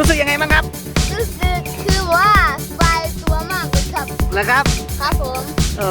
รู้สึกยังไงบ้างครับรู้สึกคือว่าสบายตัวมากเลยครับแล้วครับครับผมโอ้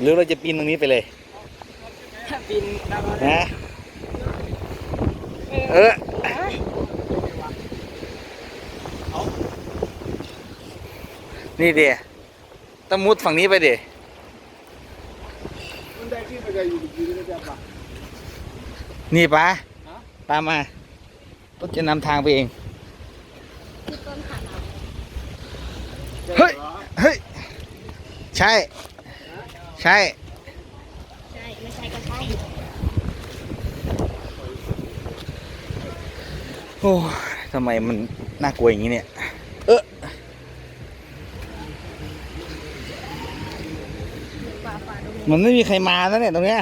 หรือเราจะปีนตรงนี้ไปเลยปีนนะนี่เดียต้องมุดฝั่งนี้ไปเดียนี่ปะตามมาต้นจะนำทางไปเองเฮ้ยเฮ้ยใช่ใช่ไม่ใช่ก็ใช่โอ้ทำไมมันน่ากลัวอย่างนี้เนี่ยมันไม่มีใครมาแล้วเนี่ยตรงเนี้ย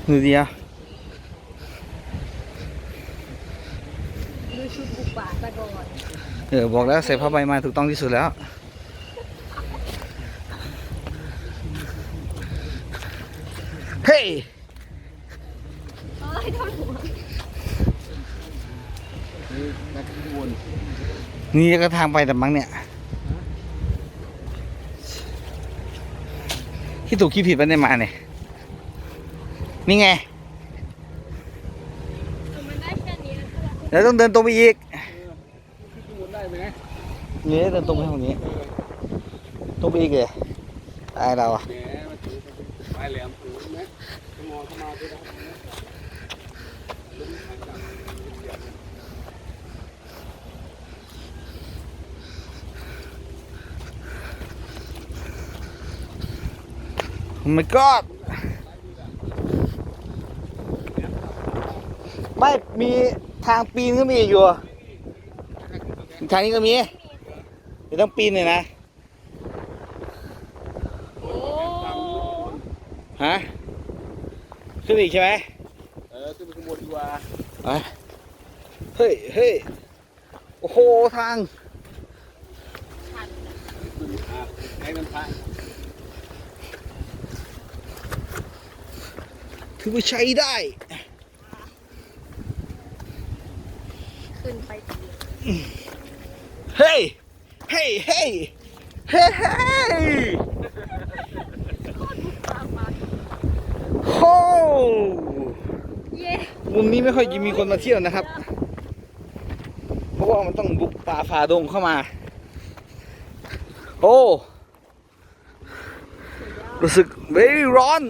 ดูเดียวดูชุดบุกป่าตะกอนบอกแล้วใส่ผ้าใบมาถูกต้องที่สุดแล้วเฮ้ยนี่ก็ทางไปแต่มั้งเนี่ยที่ถูกคิดผิดไปได้มาเนี่ยนี่ไงแล้วต้องเดินตรงไปอีกนี่เดินตรงไปตรงนี้ตรงไปอีกเลยตายเราอะmy god ไม่มีทางปีนก็มีอยู่ทางนี้ก็มีเดี๋ยวต้องปีนเลยนะฮะขึ้นอีกใช่ไหมขึ้นไปข้างบนดีกว่าเฮ้ยเฮ้ยโอ้โหทางให้มันทางคือไปใช้ได้ขึ้นไปเฮ้ยเฮ้ยเฮ้ยเฮ้ยเฮ้ยโอ้มุมนี้ไม่ค่อยจะมีคนมาเที่ยวนะครับเพราะว่ามันต้องบุกป่าฝ่าดงเข้ามาโอ้รู้สึกร้อน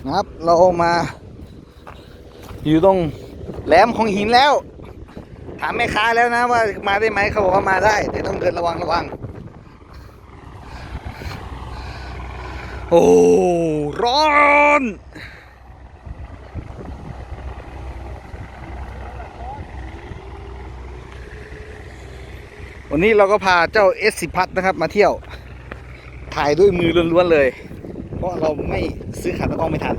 นะครับเรามาอยู่ตรงแหลมของหินแล้วถามแม่ค้าแล้วนะว่ามาได้ไหมเขาบอกว่ามาได้แต่ต้องเดินระวังโอ้ร้อนวันนี้เราก็พาเจ้า S10 Plus นะครับมาเที่ยวถ่ายด้วยมือล้วนๆเลยเพราะเราไม่ซื้อขาตั้งกล้องไม่ทัน